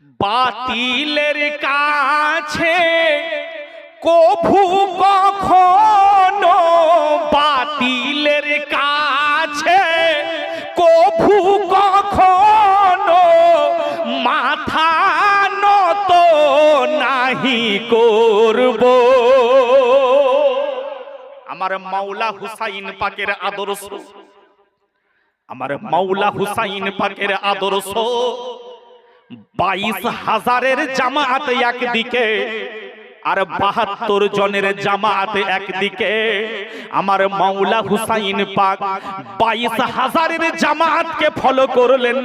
বাতিলের কাছে কভু কখনো, বাতিলের কাছে কভু কখনো মাথা নত নাহি করব। আমার মাওলা হুসাইন পাকের আদর্শ, আমার মাওলা হুসাইন পাকের আদর্শ 22,000-এর জামাত একদিকে আর 72 জনের জামাত একদিকে। আমার মাওলা হুসাইন পাক 22,000-এর জামাতকে ফলো করলেন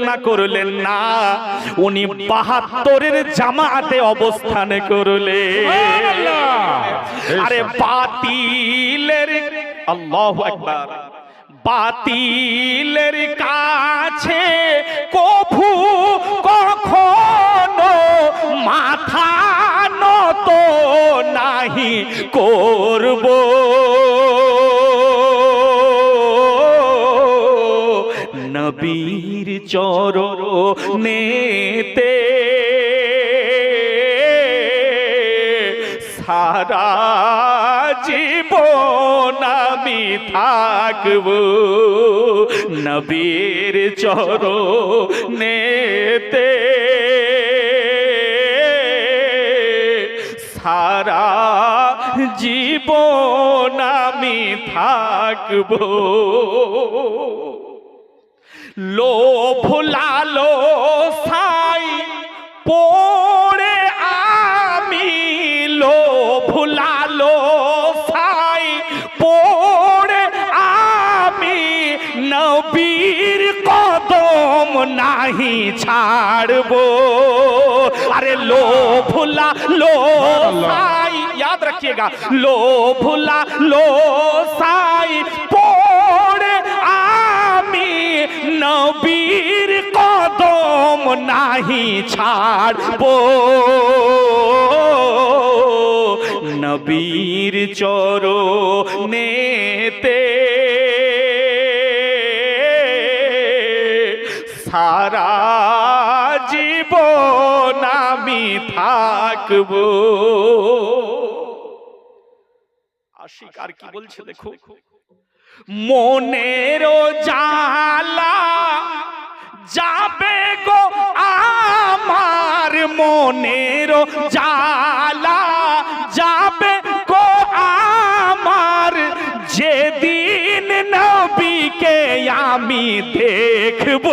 না, উনি 72-এর জামাতে অবস্থান করলেন। আরে বাতিলের, আল্লাহু আকবার, বাতিলের কাছে কভু কখনো মাথা নত নাহি করব। নবীর চরণেতে সারা জীবন আমি থাকব। নবীর চরণেতে সারা জীবন আমি থাকব। লোভ লালসাই পড়ে আমি, লোভ লালসাই পড়ে আমি নবীর কদম নাহি ছাড়ব। अरे लोभ लालसाई, याद रखिएगा, लोभ लालसाई पड़े आमी नबीर कदम नाही छाड़बो। नबीर चरणेते सारा জীবন আমি থাকব। আশিক আর কি বলছে দেখো, মনের জালা যাবে গো আমার, মনের জালা যাবে গো আমার, যেদিন নবীকে আমি দেখব।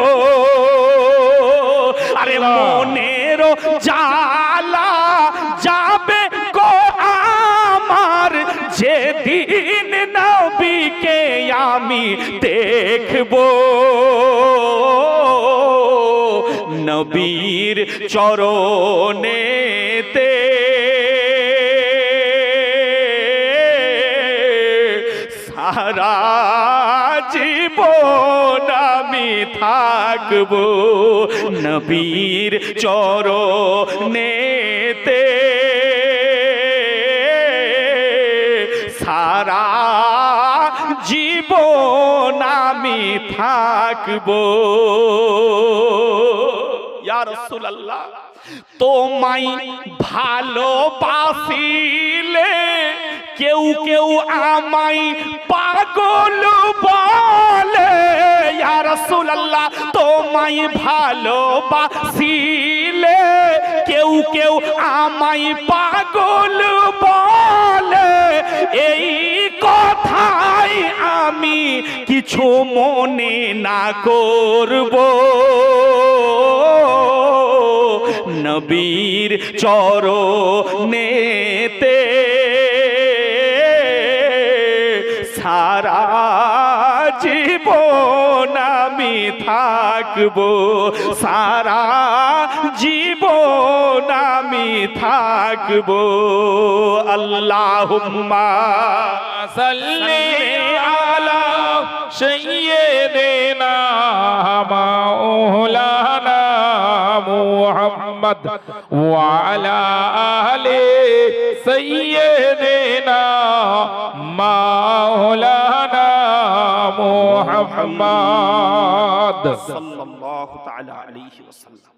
আরে মনের জালা যাবে গো আমার, যেদিন নবীকে আমি দেখব। নবীর চরণেতে সারা জীবন আমি থাকব। নবীর চরণেতে সারা জীবন আমি থাকব। ইয়া রাসূলুল্লাহ, তোমায় ভালোবাসিলে কেউ কেউ আমায় পাগল বলে। ইয়া রাসূলুল্লাহ, তোমায় ভালোবাসিলে কেউ কেউ আমায় পাগল বলে। এই কথাই আমি কিছু মনে না করব। নবীর চরণেতে সারা জীবন আমি থাকব। সারা জীবন আমি থাকব। আল্লাহুম্মা সাল্লি আলা সাইয়্যিদিনা মাওলানা মুহাম্মদ ওয়া আলা আলি সাইয়্যিদিনা মাওলানা মুহাম্মদ সাল্লাল্লাহু তাআলা আলাইহি ওয়াসাল্লাম।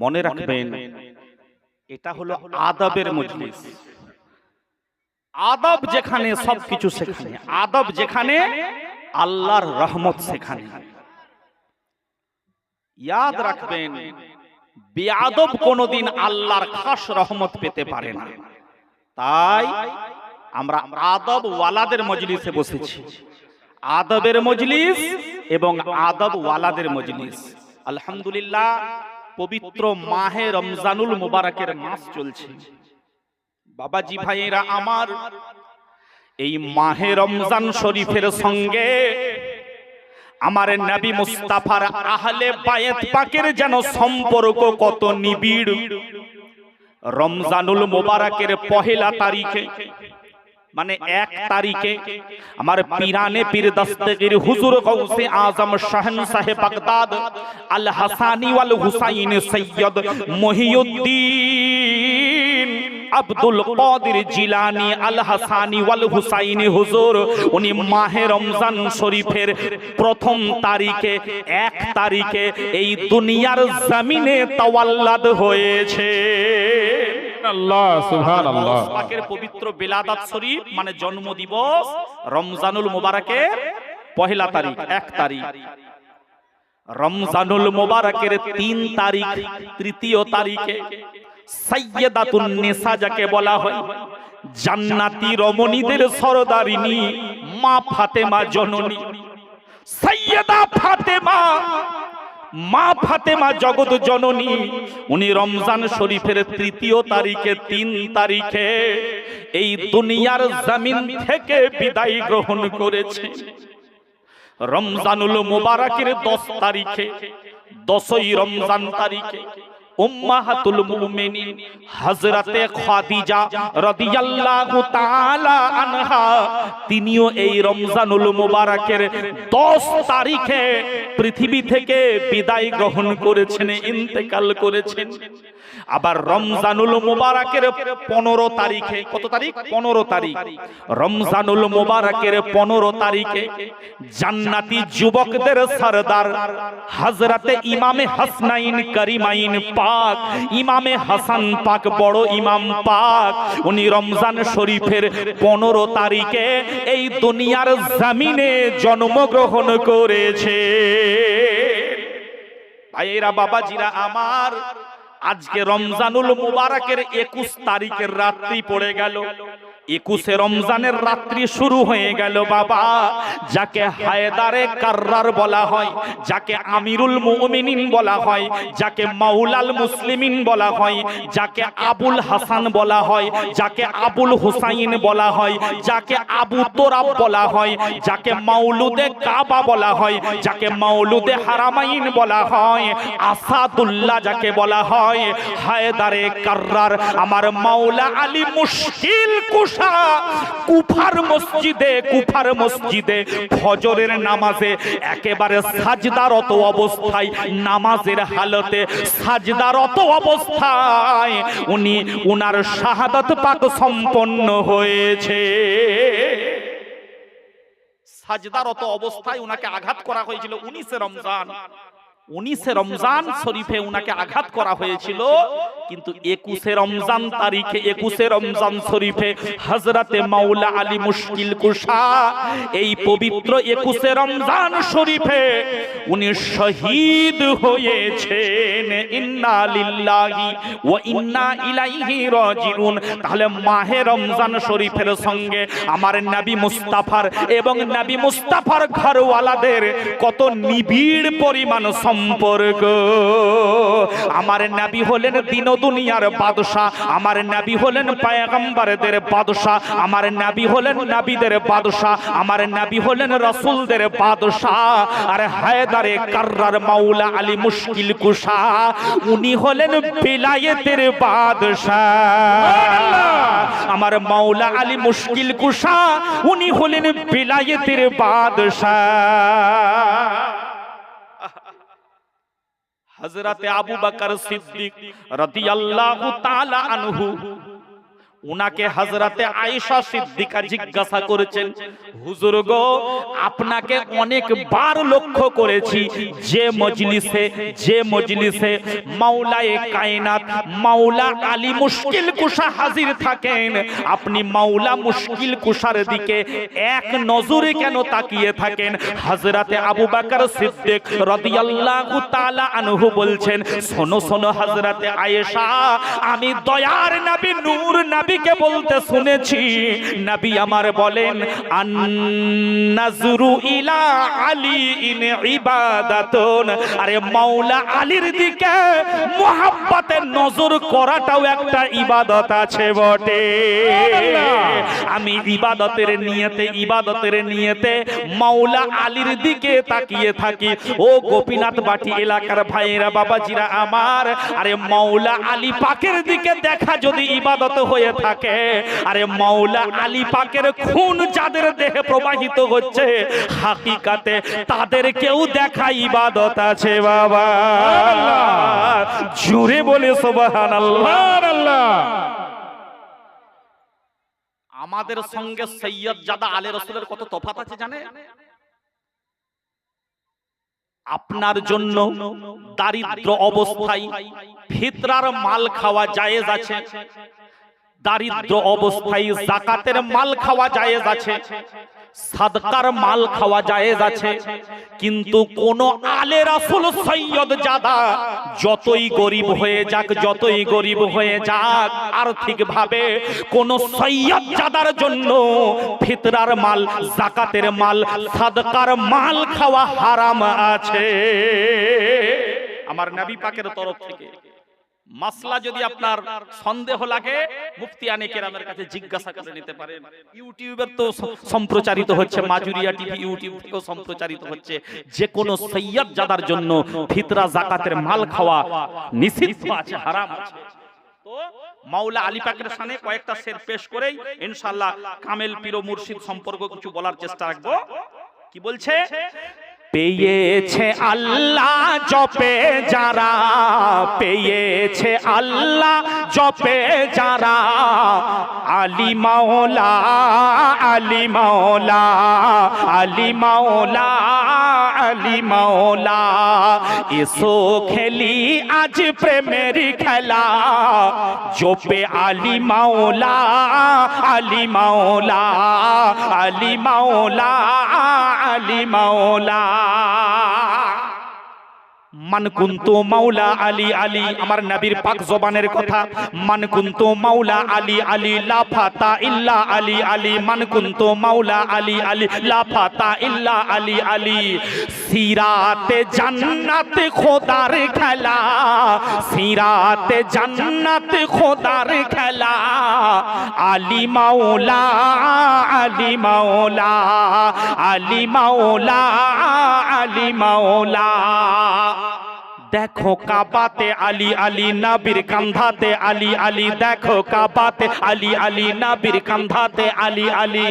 মনে রাখবেন এটা হলো আদবের মজলিস। আদব যেখানে সবকিছু সেখানে, আদব যেখানে আল্লাহর রহমত সেখানে। ইয়াদ রাখবেন বেয়াদব কোনদিন আল্লাহর খাস রহমত পেতে পারে না। তাই আমরা আদব ওয়ালাদের মজলিসে বসেছি, আদবের মজলিস এবং আদব ওয়ালাদের মজলিস। আলহামদুলিল্লাহ, পবিত্র মাহে রমজানুল মুবারকের মাস চলছে। বাবাজি ভাইয়েরা আমার, এই মাহে রমজান শরীফের সঙ্গে আমার নবী মুস্তাফার আহলে বায়েত পাকের যেন সম্পর্ক কত নিবিড়। রমজানুল মুবারকের পহেলা তারিখে মানে 1 তারিখে আমার পীরানে পীর দস্তগীর হুজুর গৌসে আজম শাহনশাহ বাগদাদ আল হাসানি ওয়াল হুসাইন সৈয়দ মহিউদ্দিন আব্দুল কাদের জিলানী আল হাসানি ওয়াল হুসাইনি হুজুর উনি মাহে রমজান শরীফের প্রথম তারিখে 1 তারিখে এই দুনিয়ার জমিনে তাওয়াল্লাদ হয়েছে। আল্লাহ সুবহানাল্লাহ। পাকের পবিত্র বেলাদাত শরীফ মানে জন্ম দিবস রমজানুল মুবারকের পহেলা তারিখ 1 তারিখ। রমজানুল মুবারকের 3 তারিখ তৃতীয় তারিখে সাইয়্যিদাতুন নিসা যাকে বলা হয়, জান্নাতি রমণীদের সরদারিনী মা ফাতেমা জননী সাইয়্যিদা ফাতেমা, মা ফাতেমা জগৎ জননী, উনি রমজান শরীফের তৃতীয় তারিখে 3 তারিখে এই দুনিয়ার জমিন থেকে বিদায় গ্রহণ করেছে। রমজানুল মুবারকের 10 তারিখে 10ই রমজান তারিখে উম্মাহাতুল মুমিনিন হযরতে খাদিজা রাদিয়াল্লাহু তাআলা আনহা তিনিও এই রমজানুল মুবারকের 10 তারিখে পৃথিবী থেকে বিদায় গ্রহণ করেছেন, ইন্তেকাল করেছেন। আবার রমজানুল মুবারকের 15 তারিখে, কত তারিখ? 15 তারিখ। রমজানুল মুবারকের 15 তারিখে জান্নাতি যুবকদের সরদার হযরতে ইমামে হাসনাইন করিমাইন পাক, ইমামে হাসান পাক, বড় ইমাম পাক, উনি রমজান শরীফের 15 তারিখে এই দুনিয়ার জমিনে জন্মগ্রহণ করেছে। ভাইয়েরা বাবাজিরা আমার, আজকে রমজানুল মুবারকের 21 তারিখের রাত্রি পড়ে গেল। 21 রমজানের রাত্রি শুরু হয়ে গেল বাবা। যাকে হায়দারে কাররার বলা হয়, যাকে আমিরুল মুমিনিন বলা হয়, যাকে মাওলাল মুসলিমিন বলা হয়, যাকে আবুল হাসান বলা হয়, যাকে আবুল হুসাইন বলা হয়, যাকে আবু তোরাব বলা হয়, যাকে মাওলুদে কাবা বলা হয়, যাকে মাওলুদে হারামাইন বলা হয়, আসাদুল্লাহ যাকে বলা হয়, হায়দারে কাররার আমার মাওলা আলী মুশকিল কুশা কুফার মসজিদে ফজরের নামাজে একেবারে সাজদারত অবস্থায়, নামাজের হালতে সাজদারত অবস্থায় উনি উনার শাহাদাত পাক সম্পন্ন হয়েছে। সাজদারত অবস্থায় উনাকে আঘাত করা হয়েছিল 19 রমজান শরীফে উনাকে আঘাত করা হয়েছিল। কিন্তু 21 রমজান তারিখে 21 রমজান শরীফে হযরতে মাওলা আলী মুশকিল কুশা এই পবিত্র 21 রমজান শরীফে উনি শহীদ হয়েছেন। ইন্না লিল্লাহি ওয়া ইন্না ইলাইহি রাজিউন। তাহলে মাহে রমজান শরীফের সঙ্গে আমার নবী মুস্তাফার এবং নবী মুস্তাফার ঘরওয়ালাদের কত নিবিড় পরিমাণ সম্পর্ক। আমার নবী হলেন দিন দুনিয়ার বাদশাহ, আমার নবী হলেন পয়গম্বরদের বাদশাহ, আমার নবী হলেন নবীদের বাদশাহ, আমার নবী হলেন রাসূলদের বাদশাহ। আর হায়দারে কাররার মাওলা আলী মুশকিল কুশা উনি হলেন বিলায়েতের বাদশাহ। আমার মাওলা আলী মুশকিল কুশা উনি হলেন বিলায়েতের বাদশাহ। হযরতে আবু বকর সিদ্দিক রাদিয়াল্লাহু তাআলা আনহু উনাকে হযরতে আয়েশা সিদ্দিকা জিজ্ঞাসা করেছেন, হুজুর গো, আপনাকে অনেকবার লক্ষ্য করেছি যে মজলিসে মাওলায়ে কায়নাত মাওলা আলী মুশকিল কুশা হাজির থাকেন, আপনি মাওলা মুশকিল কুশার দিকে এক নজরে কেন তাকিয়ে থাকেন? হযরতে আবু বকর সিদ্দিক রাদিয়াল্লাহু তাআলা আনহু বলছেন, শোনো শোনো হযরতে আয়েশা, আমি দয়ার নবী নূর নবীকে বলতে শুনেছি, নবী আমার বলেন, আন-নাজরু ইলা আলী ইন ইবাদাতুন, আরে মাওলা আলীর দিকে মুহাব্বতের নজর করাটাও একটা ইবাদত আছে বটে। আমি ইবাদতের নিয়তে মাওলা আলীর দিকে তাকিয়ে থাকি। ও গোপীনাথ বাটি এলাকার ভাইয়েরা, বাবাজিরা আমার, আরে মাওলা আলী পাকের দিকে দেখা যদি ইবাদত হয়ে থাকে, আরে মাওলা আলী পাকের খুন যাদের দেহে প্রবাহিত হচ্ছে, হাকিকাতে তাদেরকেও দেখা ইবাদত আছে বাবা। জোরে বলে সুবহানাল্লাহ। আমাদের সঙ্গে সৈয়দ জাদা আলী রাসূলের কত তফাৎ আছে জানে? আপনার জন্য দারিদ্র অবস্থায় ফিতরার মাল খাওয়া জায়েজ আছে, দারিদ্র অবস্থায় যাকাতের মাল খাওয়া জায়েজ আছে, সাদকার মাল খাওয়া জায়েজ আছে, কিন্তু কোন আলে রাসূল সৈয়দ জাদা যতই গরিব হয়ে যাক আর্থিক ভাবে, কোন সৈয়দ জাদার জন্য ফিতরার মাল, যাকাতের মাল, সাদকার মাল খাওয়া হারাম আছে আমার নবী পাকের তরফ থেকে। মাসলা যদি আপনার সন্দেহ লাগে, মুফতিয়ানে কেরামের কাছে জিজ্ঞাসা করে নিতে পারেন। ইউটিউবের তো সম্প্রচারিত হচ্ছে, মাজুরিয়া টিভি ইউটিউব থেকেও সম্প্রচারিত হচ্ছে। যে কোনো সৈয়দ জাদার জন্য ফিতরা যাকাতের মাল খাওয়া নিষিদ্ধ আছে, হারাম আছে। তো মাওলা আলী পাকের শানে কয়েকটা শের পেশ করেই ইনশাআল্লাহ কামেল পীর ও মুর্শিদ সম্পর্কে কিছু বলার চেষ্টা রাখবো। কি বলছে? পেয়েছে আল্লাহ জপে যারা, পেয়েছে আল্লাহ জপে যারা, আলী মাওলা আলী মাওলা আলী মাওলা আলী মাওলা, এসো খেলি আজ প্রেমের খেলা, জপে আলী মাওলা আলী মাওলা আলী মাওলা আলী মাওলা। মান কুনতু মাওলা আলী আলী, আমার নবীর পাক জবানের কথা, মান কুনতু মাওলা আলী আলী লা ফাতা ইল্লা আলী আলী, মান কুনতু মাওলা আলী আলী লা ফাতা ইল্লা আলী আলী। সিরাতে জান্নাত খোদার খেলা, সিরাতে জান্নাত খোদার খেলা, আলী মাওলা আলী মাওলা আলী মাওলা আলী মাওলা। দেখো কাবাতে আলী আলী নবীর কাঁধাতে আলী আলী, দেখো কাবাতে আলী আলী নবীর কাঁধাতে আলী আলী।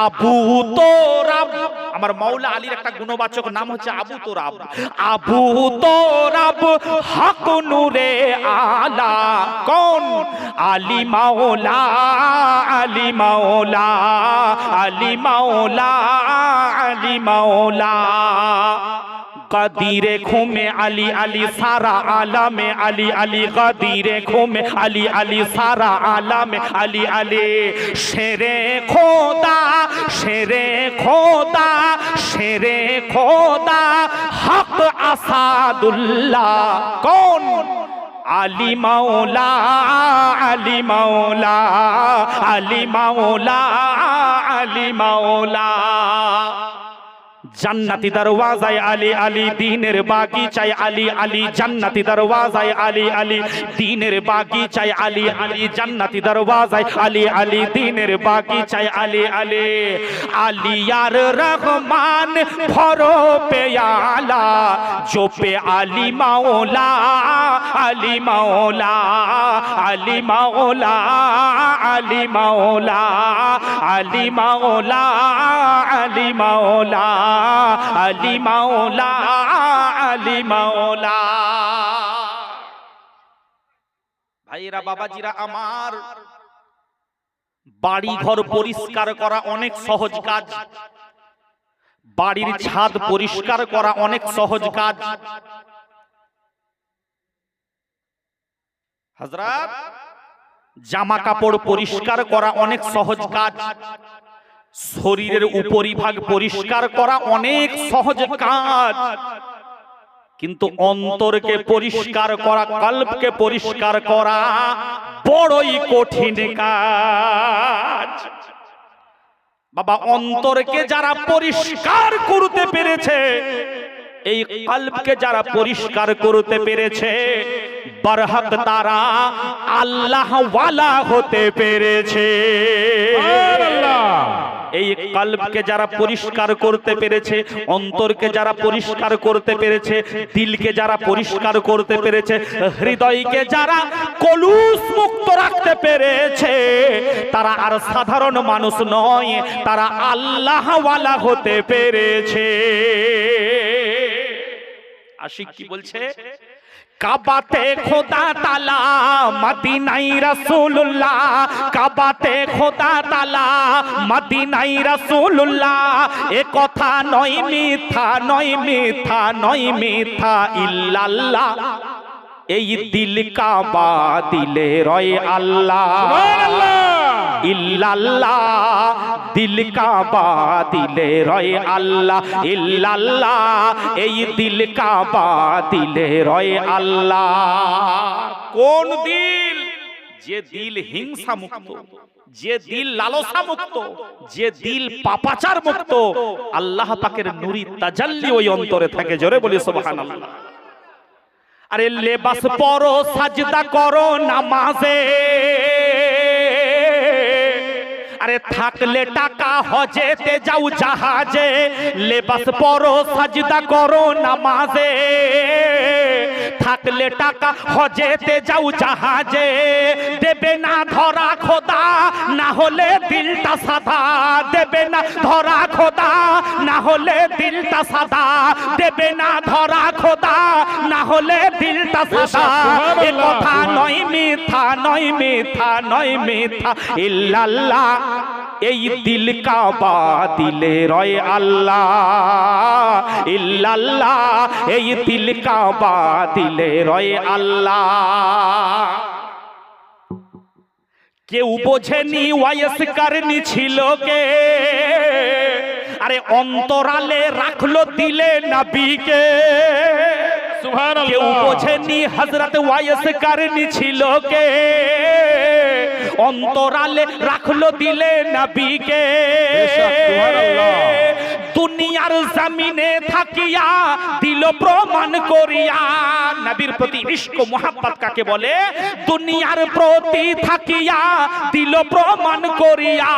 আবু তোরাব, আমার মাওলা আলীর একটা গুণবাচক নাম হচ্ছে আবু তোরাব। আবু তোরাব হক নূরে আলা, কোন? আলী মাওলা আলী মাওলা আলী মাওলা আলী মাওলা। कदीरे खुमे अली अली सारा आलमे अली अली, कदीरे खुमे अली अली सारा आलमे अली अली। शेरे खोदा शेरे खोदा शेरे खोदा हक असादुल्लाह, कौन? अली मौला अली मौला अली मौला अली मौला। জান্নাতি দরওয়াজায় আলী আলী, দ্বীনের বাগিচায় আলী আলী, জান্নাতি দরওয়াজায় আলী আলী, দ্বীনের বাগিচায় আলী আলী, জান্নাতি দরওয়াজায় আলী আলী, দ্বীনের বাগিচায় আলী আলী। আলিয়ার রহমান ভরো পেয়ালা, জোপে আলী মাওলা আলী মাওলা আলী মাওলা আলী মাওলা আলী মাওলা আলী মাওলা আলী মাওলা আলী মাওলা। ভাইরা বাবাজিরা আমার, বাড়ি ঘর পরিষ্কার করা অনেক সহজ কাজ, বাড়ির ছাদ পরিষ্কার করা অনেক সহজ কাজ। হযরত, জামা কাপড় পরিষ্কার করা অনেক সহজ কাজ, শরীরের উপরিভাগ পরিষ্কার করা অনেক সহজ কাজ, কিন্তু অন্তরকে পরিষ্কার করা, কলবকে পরিষ্কার করা বড়ই কঠিন কাজ। বাবা, অন্তরকে যারা পরিষ্কার করতে পেরেছে, এই কলবকে যারা পরিষ্কার করতে পেরেছে, বরহক তারা আল্লাহ ওয়ালা হতে পেরেছে। এই কলবকে যারা পরিষ্কার করতে পেরেছে, অন্তরকে যারা পরিষ্কার করতে পেরেছে, দিলকে যারা পরিষ্কার করতে পেরেছে, হৃদয়কে যারা কলুষ মুক্ত রাখতে পেরেছে, তারা আর সাধারণ মানুষ নয়, তারা আল্লাহ ওয়ালা হতে পেরেছে। আশিক কি বলছে? কাবাতে খোদা তালা মদিনাই রাসূলুল্লাহ, কাবাতে খোদা তালা মদিনাই রাসূলুল্লাহ, এ কথা নয় মিথ্যা, নয় মিথ্যা, নয় মিথ্যা ইল্লাল্লাহ। এই দিল কাবা দিলে রয় আল্লাহ, ইল্লাল্লাহ। দিল কাবা দিলে রয় আল্লাহ, ইল্লাল্লাহ। এই দিল কাবা দিলে রয় আল্লাহ। কোন দিল? যে দিল হিংসা মুক্ত, যে দিল লালসা মুক্ত, যে দিল পাপাচার মুক্ত, আল্লাহ পাকের নূরি তাজাল্লি ওই অন্তরে থাকে। জোরে বলি সুবহানাল্লাহ। আরে লেবাস পরো, সাজদা করো নামাজে, আরে থাকলে টাকা হজেতে যাও জাহাজে, লেবাস পরো, সাজদা করো নামাজে, থাকলে টাকা হজেতে যাও জাহাজে, দেবে না ধরা খোদা না হলে দিলটা সাদা, দেবে না ধরা খোদা না হলে দিলটা সাদা, দেবে না ধরা খোদা না হলে দিলটা সাদা। এ কথা নয় মিথ্যা, নয় মিথ্যা, নয় মিথ্যা ইল্লাল্লাহ। এই দিল কাবা দিলে রয় আল্লাহ, ইল্লাল্লাহ। এই দিল কাবা দিলে রয় আল্লাহ। কেউ বোঝেনি ওয়াইস কারনি ছিল কে, আরে অন্তরালে রাখলো দিলে নবীকে। সুবহানাল্লাহ। কেউ বোঝেনি হযরত ওয়াইস কারনি ছিল কে, অন্তরালে রাখলো দিলে নবীকে। দুনিয়ার জমিনে থাকিয়া দিল প্রমাণ করিয়া, নবীর প্রতি ইশক মুহাব্বত কাকে বলে? দুনিয়ার প্রতি থাকিয়া দিল প্রমাণ করিয়া,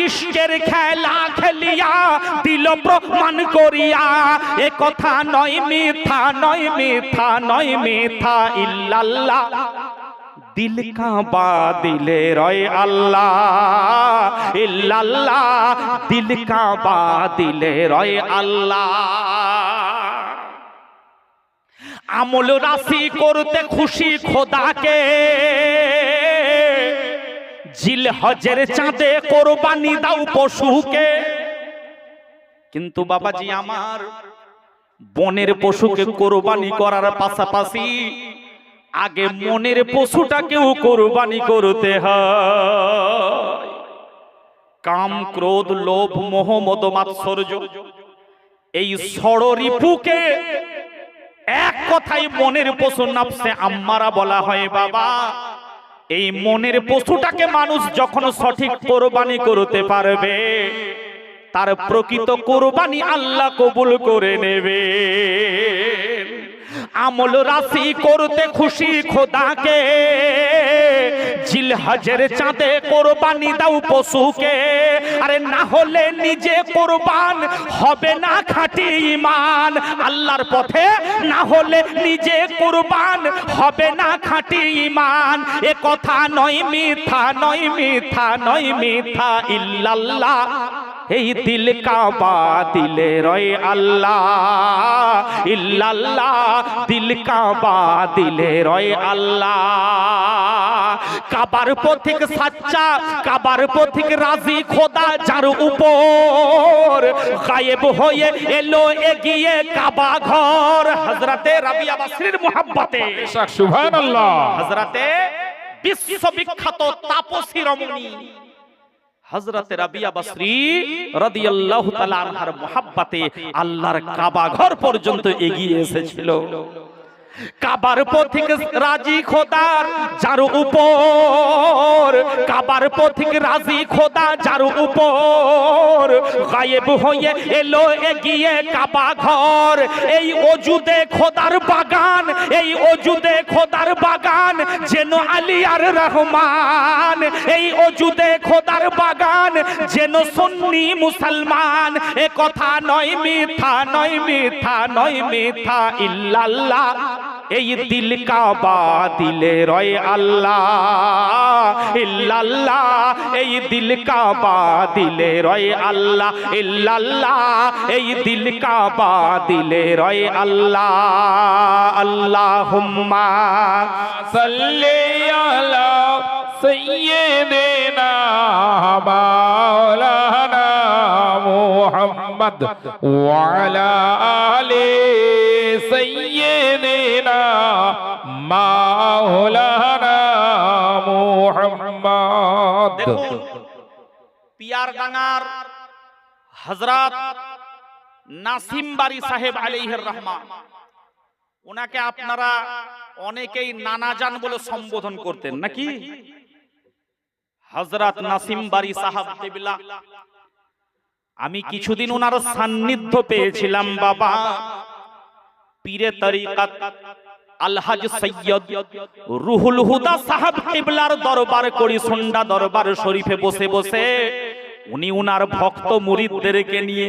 ইশকের খেলা খেলিয়া দিল প্রমাণ করিয়া। এ কথা নয় মিথ্যা, নয় মিথ্যা, নয় মিথ্যা ইল্লাল্লাহ। দিল কাবা দিলে রয় আল্লাহ, ইল্লাল্লাহ। দিল কাবা দিলে রয় আল্লাহ। আমল রাশি করতে খুশি খোদাকে, জিল হজের চাঁদে কোরবানি দাও পশুকে। কিন্তু বাবাজি আমার, বনের পশুকে কোরবানি করার পাশাপাশি আগে মনের পশুটাকেও কোরবানি করতে হয়। কাম, ক্রোধ, লোভ, মোহ, মদ, মাৎসর্য, এই ষড়রিপুকে এক কথায় মনের পশু নফসে আম্মারা বলা হয়। বাবা, এই মনের পশুটাকে মানুষ যখন সঠিক কোরবানি করতে পারবে, তার প্রকৃত কোরবানি আল্লাহ কবুল করে নেবে। আমল রাশি করতে খুশি খোদাকে, জিল হজের চাঁদে কোরবানি দাও পশুকে। আরে না হলে নিজে কোরবান হবে না খাঁটি ঈমান, আল্লাহর পথে না হলে নিজে কোরবান হবে না খাঁটি ঈমান। এ কথা নয় মিথ্যা, নয় মিথ্যা, নয় মিথ্যা ইল্লাল্লাহ। এই দিল কাবা দিলে রয় আল্লাহ ইল্লাল্লাহ দিল কাবা দিলে রয় আল্লাহ কাবার পথিক সাচ্চা কাবার পথিক রাজি খোদা যার উপর গায়েব হয়ে এলো এগিয়ে কাবা ঘর হযরতে রাবিয়া বাসরীর মুহাব্বতে সুবহানাল্লাহ হযরতে বিশ্ববিখ্যাত তাপসী রমণী হযরতে রাবিয়া বাসরী রাদিয়াল্লাহু তাআলা আনহার মুহাব্বতে আল্লাহর কাবা ঘর পর্যন্ত এগিয়ে এসেছিল কাবার পথিক রাজি খোদার যার উপর কাবার পথিক রাজি খোদা যার উপর গায়েব হয়ে এলো এগিয়ে কাবা ঘর এই ওজুদে খোদার বাগান এই ওজুদে খোদার বাগান যেন আলিয়ার রহমান এই ওজুদে খোদার বাগান যেন সুন্নি মুসলমান এ কথা নয় মিথ্যা নয় মিথ্যা নয় মিথ্যা ইল্লাল্লাহ এই দিল কাবা দিলে রয় আল্লাহ ইল্লাল্লাহ এই দিল কাবা দিলে রয় আল্লাহ ইল্লাল্লাহ এই দিল কাবা দিলে রয় আল্লাহ আল্লাহুম্মা সাল্লি আলা সাইয়্যিদিনা মাওলানা মুহাম্মদ ওয়া আলা আলি সাইয়্যিদিনা মাওলানা মুহাম্মদ দেখুন পিয়ারডাঙ্গার হযরত নাসিম বারী সাহেব আলাইহির রহমান ওনাকে আপনারা অনেকেই নানাজান বলে সম্বোধন করতেন নাকি হযরত নাসিম বারী সাহেব কিবলা আমি কিছুদিন ওনার সান্নিধ্য পেয়েছিলাম বাবা পীরে তরিকত আলহাজ সৈয়দ রুহুল হুদা সাহেব কিবলার দরবার করি সন্ডা দরবার শরীফে বসে বসে উনি উনার ভক্ত মুরিদদেরকে নিয়ে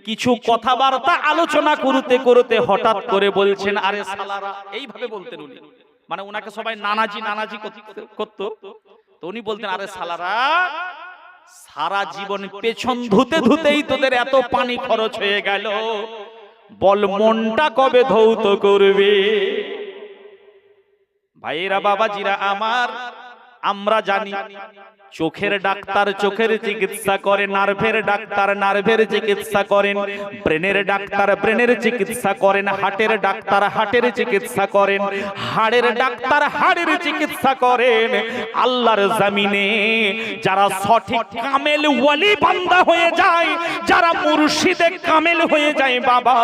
কিছু কথাবার্তা আলোচনা করতে করতে হঠাৎ করে বলছেন আরে সালারা এইভাবে বলতেন উনি মানে উনাকে সবাই নানাজি নানাজি করতো তো উনি বলতেন আরে সালারা সারা জীবন পেছন ধুতে ধুতেই তোদের এত পানি খরচ হয়ে গেল বল মনটা কবে ধৌত করবে ভাইরা বাবাজিরা আমার আমরা জানি চোখের ডাক্তার চোখের চিকিৎসা করেন নার্ভের ডাক্তার নার্ভের চিকিৎসা করেন ব্রেনের ডাক্তার ব্রেনের চিকিৎসা করেন হার্টের ডাক্তার হার্টের চিকিৎসা করেন হাড়ের ডাক্তার হাড়ের চিকিৎসা করেন আল্লাহর জমিনে যারা সঠিক কামেল ওয়ালি বান্দা হয়ে যায় যারা মুর্শিদে কামেল হয়ে যায় বাবা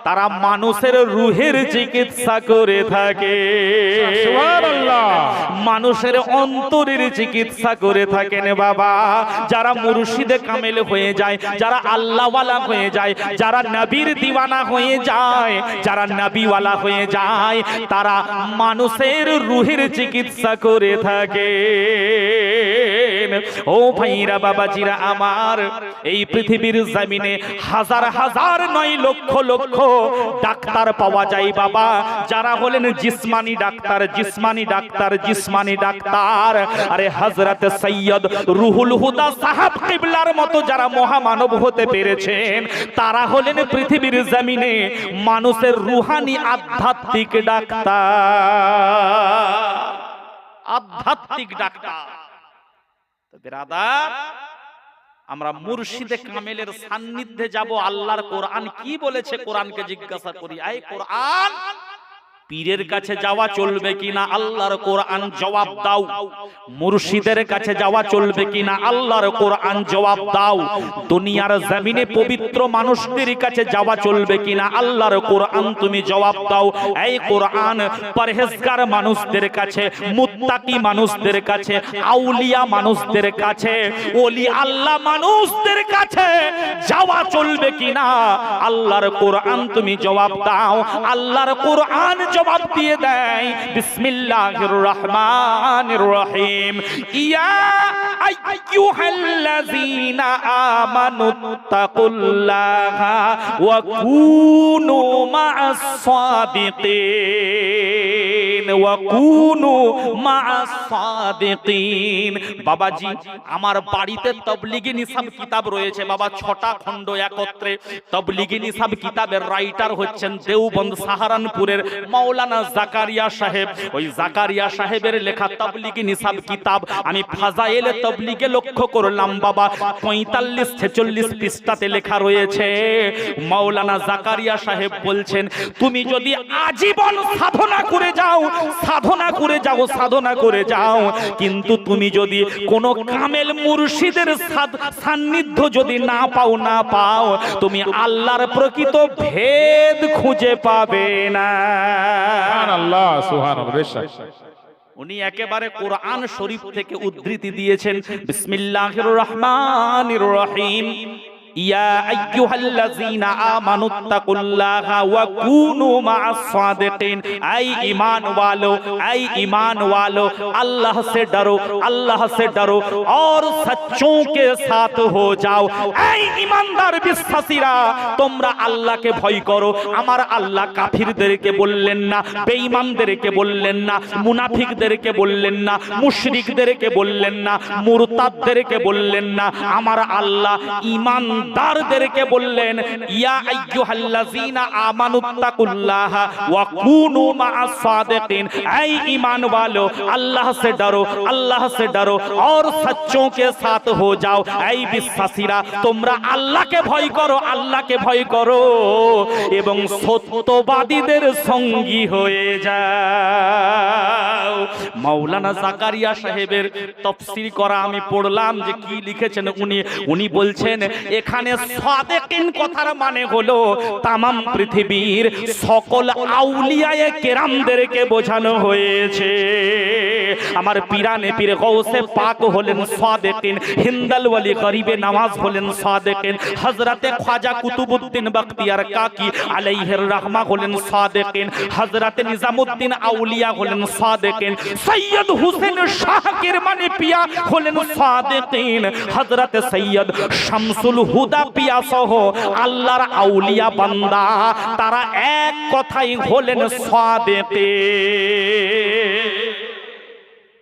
তারা মানুষের রুহের চিকিৎসা করে থাকে সুবহানাল্লাহ মানুষের অন্তরের চিকিৎসা করে থাকেন বাবা যারা মুর্শিদে কামেল হয়ে যায় যারা আল্লাহওয়ালা হয়ে যায় যারা নবীর দিওয়ানা হয়ে যায় যারা নবীওয়ালা হয়ে যায় তারা মানুষের রুহের চিকিৎসা করে থাকে ও ভাইরা বাবাজিরা আমার এই পৃথিবীর জমিনে হাজার হাজার নয় লক্ষ লক্ষ ডাক্তার পাওয়া যায় বাবা যারা হলেন জিসমানি ডাক্তার জিসমানি ডাক্তার জিসমানি ডাক্তার আরে হযরত সৈয়দ রুহুল হুদা সাহেব কিবলার মতো যারা মহামানব হতে পেরেছেন তারা হলেন পৃথিবীর জমিনে মানুষের রুহানি আধ্যাত্মিক ডাক্তার আধ্যাত্মিক ডাক্তার তো বিরাদার আমরা মুর্শিদে কামেলের সান্নিধ্যে যাব আল্লাহর কোরআন কি বলেছে কোরআনকে জিজ্ঞাসা করি এই কোরআন পীরের কাছে যাওয়া চলবে কিনা আল্লাহর কোরআন জবাব দাও মুর্শিদের কাছে যাওয়া চলবে কিনা আল্লাহর কোরআন জবাব দাও দুনিয়ার জমিনে পবিত্র মানুষদের কাছে যাওয়া চলবে কিনা আল্লাহর কোরআন তুমি জবাব দাও এই কোরআন পরহেজগার মানুষদের কাছে মুত্তাকি মানুষদের কাছে আউলিয়া মানুষদের কাছে ওলি আল্লাহ মানুষদের কাছে যাওয়া চলবে কিনা আল্লাহর কোরআন তুমি জবাব দাও আল্লাহর কোরআন জবাব দিয়ে দেয় বিসমিল্লাহির রহমানির রহিম ইয়া আইয়ুহাল্লাযীনা আমানুত্তাকুল্লাহা ওয়া কুনু মা'আস সাদিকিন ওয়া কুনু মা'আস সাদিকিন। বাবাজি, আমার বাড়িতে তাবলীগি নিসাব কিতাব রয়েছে বাবা, 6টা খণ্ড একত্রে। তাবলীগি নিসাব কিতাবের রাইটার হচ্ছেন দেওবন্দ সাহারানপুরের মাওলানা জাকারিয়া সাহেব। ওই জাকারিয়া সাহেবের লেখা তাবলীগি নিসাব কিতাব আমি ফাজাইলে তাবলীগে লক্ষ্য করলাম বাবা, 45-46 পৃষ্ঠাতে লেখা রয়েছে। মাওলানা জাকারিয়া সাহেব বলছেন, তুমি যদি আজীবন সাধনা করে যাও, সাধনা করে যাও, সাধনা করে যাও, কিন্তু তুমি যদি কোনো কামেল মুর্শিদের সান্নিধ্য যদি না পাও, না পাও, তুমি আল্লাহর প্রকৃত ভেদ খুঁজে পাবে না। সুবহানাল্লাহ, সুবহানাল্লাহ। উনি একেবারে কোরআন শরীফ থেকে উদ্ধৃতি দিয়েছেন। বিসমিল্লাহির রহমানির রহিম। ইয়া আইয়ুহাল্লাযীনা আমানুত্তাকুল্লাহা ওয়া কুনু মা'আস সাদিকিন। এই ঈমান वालो, এই ঈমান वालो, अल्लाह से डरो, अल्लाह से डरो और सच्चों के साथ हो जाओ। এই ঈমানদার বিশ্বাসীরা, তোমরা আল্লাহকে ভয় করো। আমার আল্লাহ কাফিরদেরকে বললেন না, বেঈমানদেরকে বললেন না, মুনাফিকদেরকে বললেন না, মুশরিকদেরকে বললেন না, মুরতাদদেরকে বললেন না। আমার আল্লাহ ঈমান দারদেরকে বললেন, ইয়া আইয়ুহাল্লাযীনা আমানুত্তাকুল্লাহা ওয়া কুনু মা'আস সাদিকিন। এই ঈমান वालो, अल्लाह से डरो, अल्लाह से डरो और सच्चों के साथ हो जाओ। এই বিশ্বাসীরা, তোমরা আল্লাহকে ভয় করো, আল্লাহকে ভয় করো এবং সত্যবাদীদের সঙ্গী হয়ে যাও। মাওলানা জাকারিয়া সাহেবের তাফসীর করা আমি পড়লাম যে কি লিখেছেন উনি বলছেন, এখানে সাদিকিন কথার মানে হলো তামাম পৃথিবীর সকল আউলিয়ায়ে কেরামদেরকে বোঝানো হয়েছে। আমার পীরানে পীর গৌসে পাক হলেন সাদিকিন, হিন্দাল ওয়ালি গরিবে নওয়াজ হলেন সাদিকিন, হযরতে খাজা কুতুবউদ্দিন বখতিয়ার কাকি আলাইহির রাহমা হলেন সাদিকিন, হযরতে নিজামউদ্দিন আউলিয়া হলেন সাদিকিন, সৈয়দ হুসেন শাহ কিরমানি পিয়া হলেন সাদিকিন, হযরতে সৈয়দ শামসুল হুদা পিয়া সহ আল্লাহর আউলিয়া বান্দা তারা এক কথাই হলেন সাদিকিন।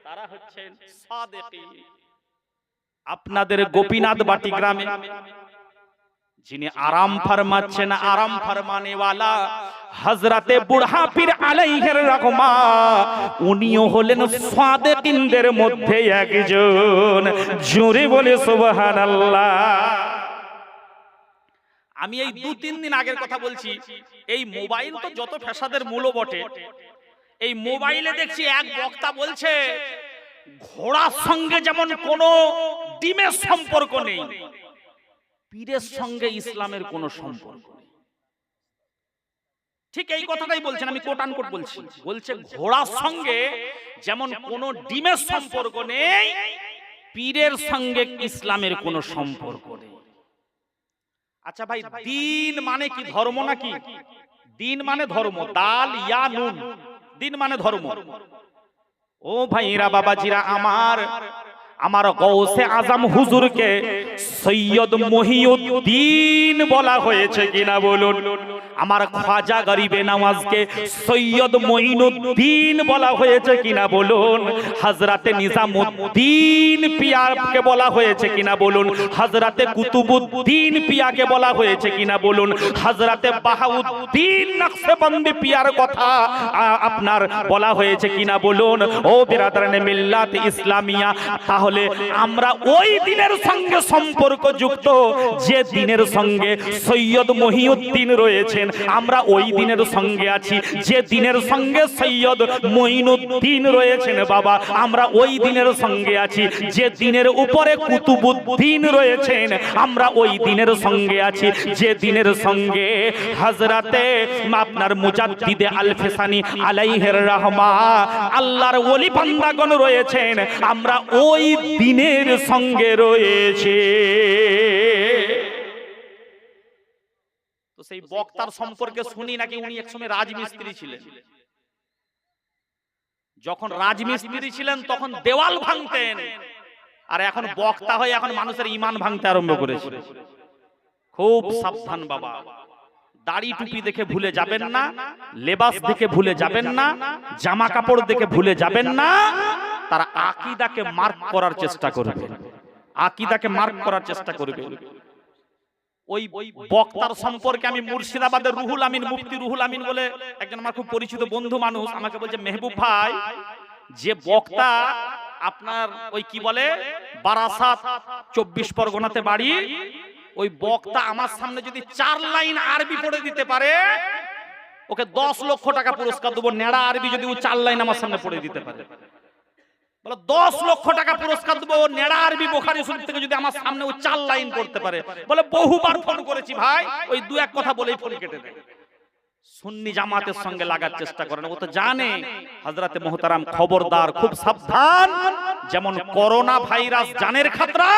তারা হচ্ছেন সাদিকিন। আপনাদের গোপীনাথ বাটি গ্রামে যিনি আরাম ফরমাচ্ছেন, আরাম ফরমানে ওয়ালা হযরতে বুড়হা পীর আলাইহির রাহমা, উনিও হলেন সাদিকিনদের মধ্যে একজন। জোরে বলে সুবহানাল্লাহ। আমি এই 2-3 দিন আগের কথা বলছি। এই মোবাইল তো যত ফ্যাসাদের মূল বটে, এই মোবাইলে দেখছি এক বক্তা বলছে ঘোড়ার সঙ্গে যেমন কোনো ডিমের সম্পর্ক নেই, পীরের সঙ্গে ইসলামের কোনো সম্পর্ক নেই। ঠিক এই কথাটাই বলছেন, আমি কোট আনকোট বলছি। বলছে ঘোড়ার সঙ্গে যেমন কোনো ডিমের সম্পর্ক নেই, পীরের সঙ্গে ইসলামের কোনো সম্পর্ক নেই। আচ্ছা ভাই, দিন মানে কি? ধর্ম নাকি? দিন মানে ধর্ম, দাল ইয়া নুন, দিন মানে ধর্ম। ও ভাইরা বাবাজিরা আমার গৌসে আজম হুজুরকে সৈয়দ মহিউদ্দিন বলা হয়েছে কিনা বলুন? আমার খাজা গরিবে নওয়াজকে সৈয়দ মঈনুদ্দিন বলা হয়েছে কিনা বলুন? হযরতে নিজামউদ্দিন পিয়াকে বলা হয়েছে কিনা বলুন? হযরতে কুতুবউদ্দিন পিয়াকে বলা হয়েছে কিনা বলুন? হযরতে বাহাউদ্দিন নকশবন্দি পিয়ার কথা আপনার বলা হয়েছে কিনা বলুন? ও বিরাদরানে মিল্লাত ইসলামিয়া, তাহলে আমরা ওই দিনের সঙ্গে সম্পর্ক যুক্ত যে দিনের সঙ্গে সৈয়দ মহিউদ্দিন রয়েছেন, আমরা ওই দিনের সঙ্গে আছি। যে দিনের সঙ্গে সৈয়দ মঈনুদ্দিন রয়েছেন বাবা, আমরা ওই দিনের সঙ্গে আছি। যে দিনের উপরে কুতুবউদ্দিন রয়েছেন, আমরা ওই দিনের সঙ্গে আছি। যে দিনের সঙ্গে হযরতে আপনার মুজাদ্দিদে আল ফিসানি আলাইহির রাহমা আল্লাহর ওলি বান্দাগণ রয়েছেন, আমরা ওই দিনের সঙ্গে রয়েছে। তো সেই বক্তার সম্পর্কে শুনি নাকি উনি একসময় রাজমিস্ত্রি ছিলেন। যখন রাজমিস্ত্রি ছিলেন তখন দেওয়াল ভাঙতেন, আর এখন বক্তা হয়ে এখন মানুষের ঈমান ভাঙতে আরম্ভ করেছে। খুব সাবধান বাবা, দাড়ি টুপি দেখে ভুলে যাবেন না, লেবাস দেখে ভুলে যাবেন না, জামা কাপড় দেখে ভুলে যাবেন না, তারা আকীদাকে মার্ক করার চেষ্টা করবে, আকীদাকে মার্ক করার চেষ্টা করবে। ওই বক্তার সম্পর্কে আমি মুর্শিদাবাদের রুহুল আমিন, মুফতি রুহুল আমিন বলে একজন আমার খুব পরিচিত বন্ধু মানুষ, আমাকে বলছে মেহবুব ভাই, যে বক্তা আপনার ওই কি বলে বারাসাত 24 পরগনাতে বাড়ি, ওই বক্তা আমার সামনে যদি 4 লাইন আরবি পড়ে দিতে পারে, ওকে 10 লক্ষ টাকা পুরস্কার দেবো। নেড়া আরবি যদি ও 4 লাইন আমার সামনে পড়ে দিতে পারে, বলে 10 লক্ষ টাকা পুরস্কার দেবো। নেড়া আরবি বুখারী শরীফ থেকে যদি আমার সামনে ও 4 লাইন পড়তে পারে, বলে বহুবার ফোন করেছি ভাই, ওই 2-1 কথা বলেই ফোন কেটে দেয়। সুন্নি জামাতের সঙ্গে লাগার চেষ্টা করে না, ও তো জানে। হযরতে মুহতারাম খবরদার, খুব সাবধান। যেমন করোনা ভাইরাস জানের খাতরা,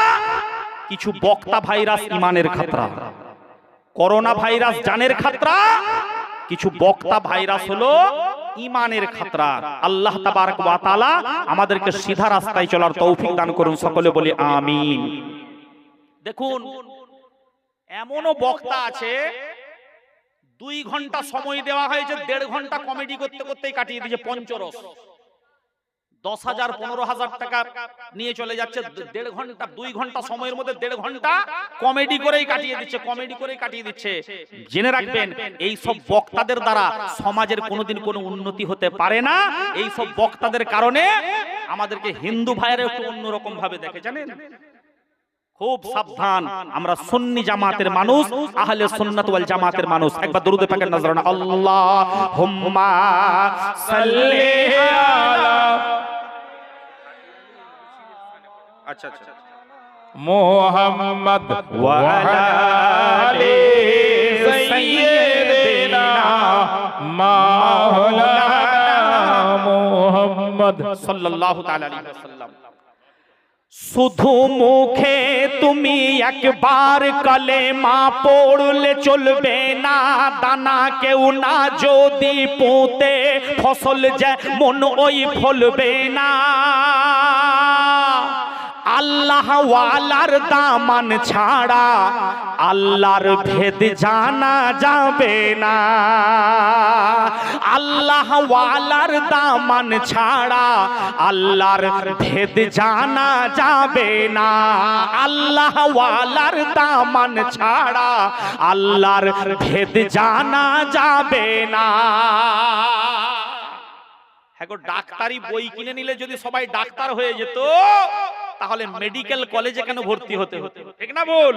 কিছু বক্তা ভাইরাস ইমানের খাতরা। করোনা ভাইরাস জানের খাতরা, কিছু বক্তা ভাইরাস হলো ইমানের খাতরা। আল্লাহ তাবারক ওয়া তাআলা আমাদেরকে সিধা রাস্তায় চলার তৌফিক দান করুন, সকলে বলি আমিন। দেখুন, এমনও বক্তা আছে 2 ঘন্টা সময় দেওয়া হয়েছে, 1.5 ঘন্টা কমেডি করতে করতেই কাটিয়ে দিয়েছে পঞ্চরস। 10,000 15,000 টাকা নিয়ে চলে যাচ্ছে, 1.5 ঘন্টা 2 ঘন্টা সময়ের মধ্যে 1.5 ঘন্টা কমেডি করেই কাটিয়ে দিচ্ছে, কমেডি করেই কাটিয়ে দিচ্ছে। জেনে রাখবেন, এই সব বক্তাদের দ্বারা সমাজের কোনোদিন কোনো উন্নতি হতে পারে না। এই সব বক্তাদের কারণে আমাদেরকে হিন্দু ভাইয়েরা একটু অন্যরকম ভাবে দেখে, জানেন। খুব সাবধান, আমরা সুন্নি জামাতের মানুষ, আহলে সুন্নাত ওয়াল জামাতের মানুষ। একবার দরুদে পাকের নজরানা আল্লাহুম্মা সাল্লি আলা, আচ্ছা আচ্ছা, মুহাম্মদ ওয়া আলি সাইয়্যিদিনা মাওলানা মুহাম্মদ সাল্লাল্লাহু তাআলা আলাইহি ওয়াসাল্লাম। শুধু মুখে তুমি একবার কালেমা পড়লে চলবে না, দানা কেউ না যদি পুঁতে ফসল যেমন ওই ফলবে না। আল্লাহ ওয়ালার দামান ছাড়া আল্লাহর ভেদ জানা যাবে না। আল্লাহ ওয়ালার দামান ছাড়া আল্লাহর ভেদ জানা যাবে না। আল্লাহ ওয়ালার দামান ছাড়া আল্লাহর ভেদ জানা যাবে না। হ্যাঁ গো, ডাক্তারি বই কিনে নিলে যদি সবাই ডাক্তার হয়ে যেত, তাহলে মেডিকেল কলেজে কেন ভর্তি হতে হতো? ঠিক না বল?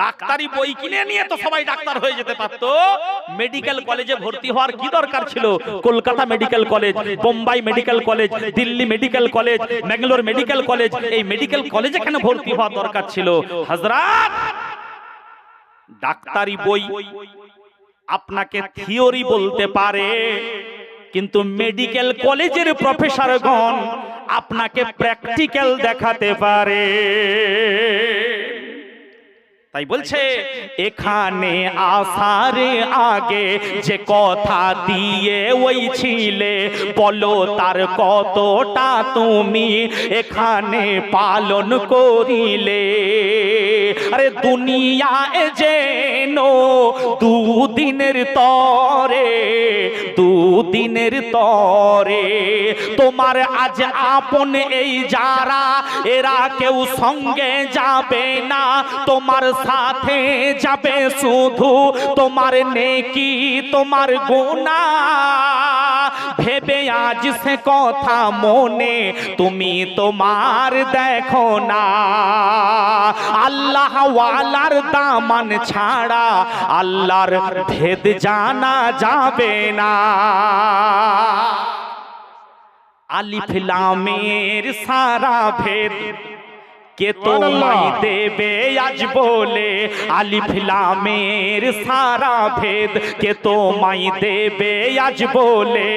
ডাক্তারি বই কিনে নিয়ে তো সবাই ডাক্তার হয়ে যেতে পারতো, মেডিকেল কলেজে ভর্তি হওয়ার কি দরকার ছিল? Kolkata medical college, Bombay medical college, Delhi medical college, Bangalore medical college, এই মেডিকেল কলেজে কেন ভর্তি হওয়ার দরকার ছিল? হযরত, ডাক্তারি বই আপনাকে থিওরি বলতে পারে, কিন্তু মেডিকেল কলেজের প্রফেসরগণ আপনাকে প্র্যাকটিক্যাল দেখাতে পারে। তাই বলছে, এখানে আসার আগে যে কথা দিয়ে ওই ছিলে, বলো তার কতটা তুমি এখানে পালন করিলে। আরে দুনিয়ায় যেন দুদিনের তরে, দুদিনের তরে তোমার আজ আপন এই যারা, এরা কেউ সঙ্গে যাবে না, তোমার সাথে যাবে শুধু তোমার নেকি তোমার গুনাহ। ভেবে আজ সে কথা মনে তুমি তোমার দেখো না। আল্লাহ ওয়ালার দামান ছাড়া আল্লাহর ভেদ জানা যাবে না। আলিফ লামের সারা ভেদ কে তোমায় দেবে আজ বলে, আলিফ লামের সারা ভেদ কে তোমায় দেবে আজ বলে।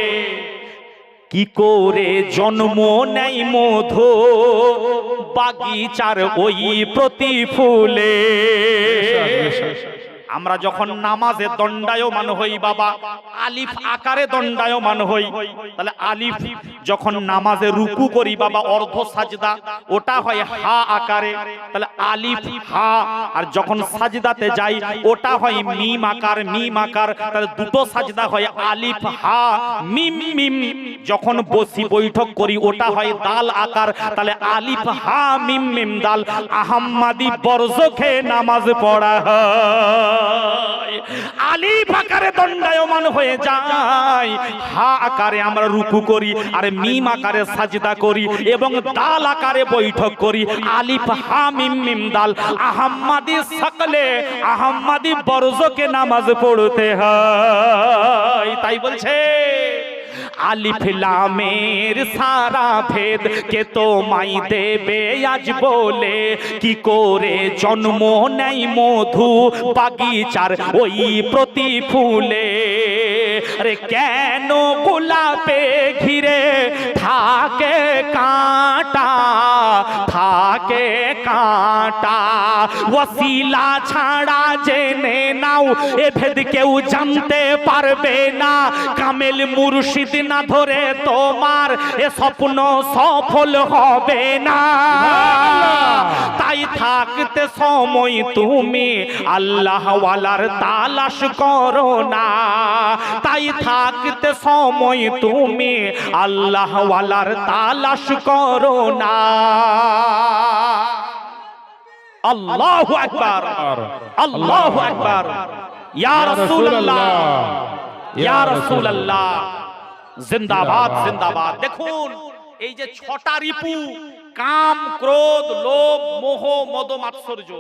কি করে জন্ম নেই মধু বাগিচার ওই প্রতি ফুলে। আমরা যখন নামাজে দণ্ডায়মান হই বাবা, আলিফ আকারে দণ্ডায়মান হই, তাহলে আলিফ যখন নামাজে রুকু করি বাবা অর্ধ সাজদা, ওটা হয় হা আকারে, তাহলে আলিফ হা। আর যখন সাজদাতে যাই ওটা হয় মিম আকার, মিম আকার, তাহলে দুটো সাজদা হয় আলিফ হা মিম মিম। যখন বসি বৈঠক করি ওটা হয় দাল আকার, তাহলে আলিফ হা মিম মিম দাল। আহাম্মাদি বরজখে নামাজ পড়া হয়, আলিফ আকারে দণ্ডায়মান হয়ে যায়, হা আকারে আমরা রুকু করি, আর মিম আকারে সাজদা করি, এবং দাল আকারে বৈঠক করি, আলিফ হা মিম মিম দাল। আহাম্মাদি সকলে আহাম্মাদি বরজকে নামাজ পড়তে হয়। তাই বলছে আলিফ লামের সারা ভেদ কে তোমায় দেবে আজ বলে, কি করে জন্ম নেই মধু বাগিচার ওই প্রতি ফুলে। রে কেন গোলাপে ঘিরে থাকে কাঁটা, থাকে কাঁটা, ওসিলা ছাড়া জেনে নাও এ ভেদ কেউ জানতে পারবে না। কামেল মুর্শিদ না ধরে তোমার এ স্বপ্ন সফল হবে না। তাই থাকতে সময় তুমি আল্লাহ ওয়ালার তালাশ করো না, তাই থাকতে সময় তুমি আল্লাহ ওয়ালার তালাশ করো না। আল্লাহু আকবার, আল্লাহু আকবার। ইয়া রাসূলুল্লাহ, ইয়া রাসূলুল্লাহ, জিন্দাবাদ জিন্দাবাদ। দেখুন এই যে ছটা রিপু, কাম ক্রোধ লোভ মোহ মদ মাৎসর্য,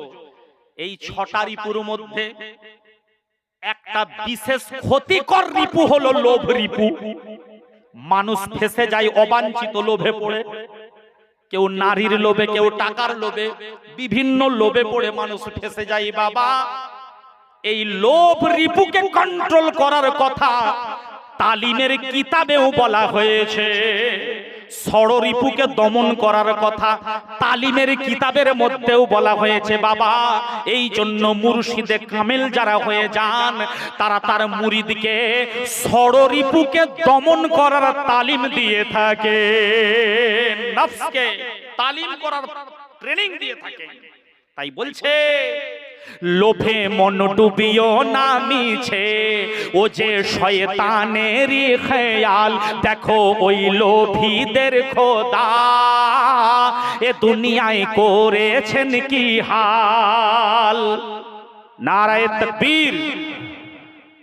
এই ছটা রিপুর মধ্যে একটা বিশেষ ক্ষতিকর রিপু হলো লোভ রিপু। মানুষ ফেসে যায় অবাঞ্ছিত লোভে পড়ে, কেউ নারীর লোভে, কেউ টাকার লোভে, বিভিন্ন লোভে পড়ে মানুষ ফেসে যায় বাবা। এই লোভ রিপুকে কন্ট্রোল করার কথা তালিমের কিতাবেও বলা হয়েছে। ষড়রিপুকে দমন করার কথা তালিমের কিতাবের মধ্যেও বলা হয়েছে বাবা। এই জন্য মুর্শিদে কামেল যারা হয়ে যান তারা তার মুরিদকে ষড়রিপুকে দমন করার তালিম দিয়ে থাকে, নফসকে তালিম করার ট্রেনিং দিয়ে থাকে। তাই বলছে লোভে মন ডুবিও না মিছে, ও যে শয়তানেরই খেয়াল, দেখো ওই লোভীদের খোদা এ দুনিয়ায় করেছেন কি হাল। নারায়ে তাকবীর,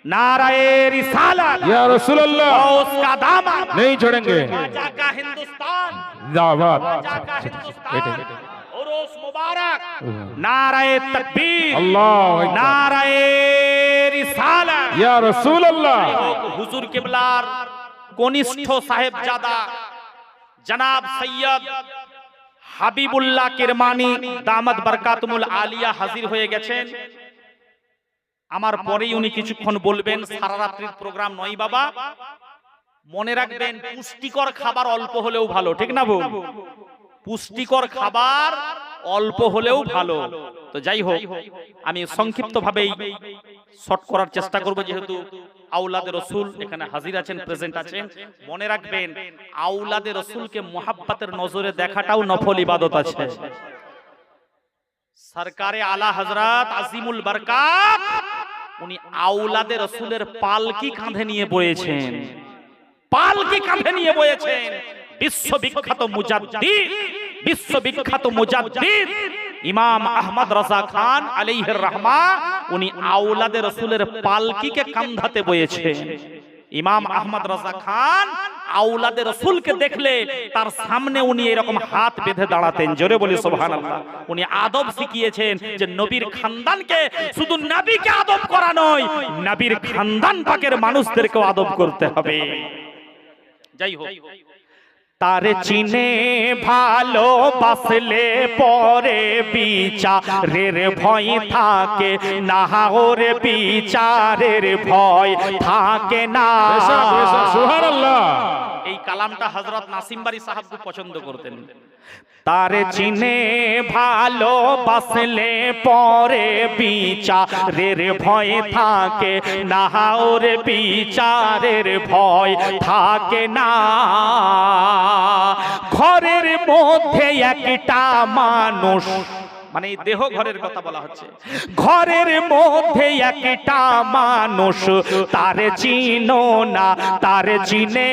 नाराए रिसालत, या रसूलुल्लाह, और उसका दामन नहीं छोड़ेंगे। राजा का हिंदुस्तान, जिंदाबाद। राजा का हिंदुस्तान, उर्स मुबारक। नाराए तकबीर, अल्लाह अकबर, नाराए रिसालत, या रसूलुल्लाह। हुजूर किबलार कनिष्ठ साहेबजादा जनाब सैयद হাবিবুল্লাহ কিরমানি দামাত বরকাতুল আলিয়া হাজির হয়ে গেছেন। আমার পরেই উনি কিছুক্ষণ বলবেন। সারা রাত্রির প্রোগ্রাম নয় বাবা, মনে রাখবেন পুষ্টিকর খাবার অল্প হলেও ভালো, ঠিক না বল? পুষ্টিকর খাবার অল্প হলেও ভালো। তো যাই হোক, আমি সংক্ষিপ্তভাবেই শর্ট করার চেষ্টা করব, যেহেতু আওলাদে রসুল এখানে হাজির আছেন, প্রেজেন্ট আছেন। মনে রাখবেন আওলাদে রসুলকে মোহাব্বতের নজরে দেখাটাও নফল ইবাদত আছে। সরকারে আলা হযরত আজিমুল বরকাত উনি আওলাদে রসুলের পালকি কাঁধে নিয়ে বয়েছেন, পালকি কাঁধে নিয়ে বয়েছেন। বিশ্ববিখ্যাত মুজাদ্দিদ, বিশ্ববিখ্যাত মুজাদ্দিদ ইমাম আহমদ রাজা খান আলাইহির রহমা উনি আওলাদে রসুলের পালকিকে কাঁধাতে বয়েছেন। ইমাম আহমদ রাজা খান আওলাদে রসুলকে দেখলে তার সামনে উনি এরকম হাত বেঁধে দাঁড়াতেন। জোরে বলি সুবহানাল্লাহ। উনি আদব শিখিয়েছেন যে নবীর খানদানকে শুধু নবীকে আদব করা নয়, নবীর খানদান পাকের মানুষদেরকেও আদব করতে হবে। যাই হোক, তারে চিনে ভালোবাসলে পরে বিচারের ভয় থাকে না, ওরে বিচারের ভয় থাকে না। সুবহানাল্লাহ। এই কালামটা হযরত নাসিম বারী সাহেব খুব পছন্দ করতেন। তারে চিনে ভালোবাসলে পরে বিচারের ভয় থাকে না, ওরে বিচারের ভয় থাকে না। ঘরের মধ্যে একটা মানুষ, মানে এই দেহ ঘরের কথা বলা হচ্ছে, ঘরের মধ্যে একটা মানুষ, তারে চিনো না, তারে চিনে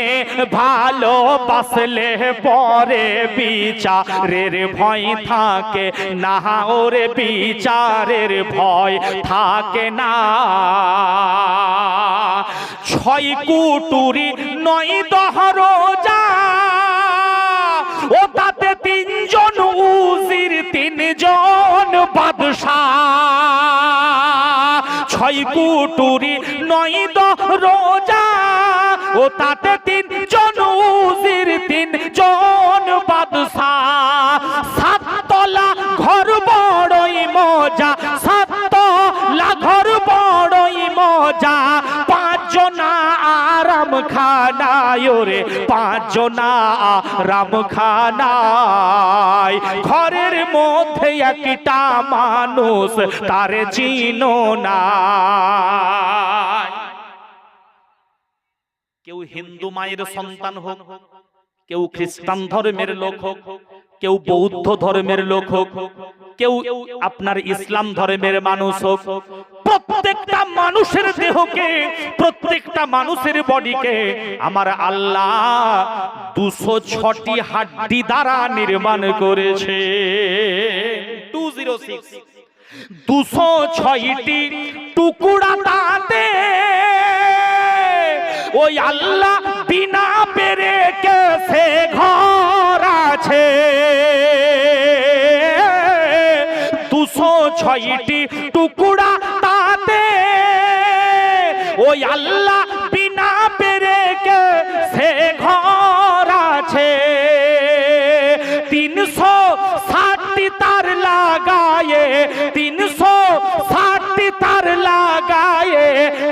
ভালোবাসলে পরে বিচারের ভয় থাকে না, ওরে বিচারের ভয় থাকে না। ছয় কুটুরি নয় দহরজা, ও তাতে তিনজন উজির, তিনজন বাদশাহ। ছয় কুটুরি নয় দহরজা, ও তাতে তিনজন উজির, তিনজন বাদশাহ। সাততলা ঘর বড়ই মজা, সাততলা ঘর বড়ই মজা। পাঁচজনা আরাম খানায়, রে পাঁচজনা আরাম খানায়। ঘরের মধ্যে একটা মানুষ, তারে চিনো না। কেউ হিন্দু মায়ের সন্তান হোক, কেউ খ্রিস্টান ধর্মের লোক হোক, কেউ বৌদ্ধ ধর্মের লোক হোক, কেউ আপনার ইসলাম ধর্মের মানুষ হোক, প্রত্যেকটা মানুষের দেহকে, প্রত্যেকটা মানুষের বডিকে আমার আল্লাহ 206টি হাড্ডি দ্বারা নির্মাণ করেছে। 206 206টি টুকরা তাতে ওই আল্লাহ বিনা পেরেকে সে ঘর আছে। 206টি টুকরা তাতে ওই আল্লাহ বিনা পেরেকে সে ঘর আছে। 360টি তার লাগায়ে, 360টি তার লাগায়ে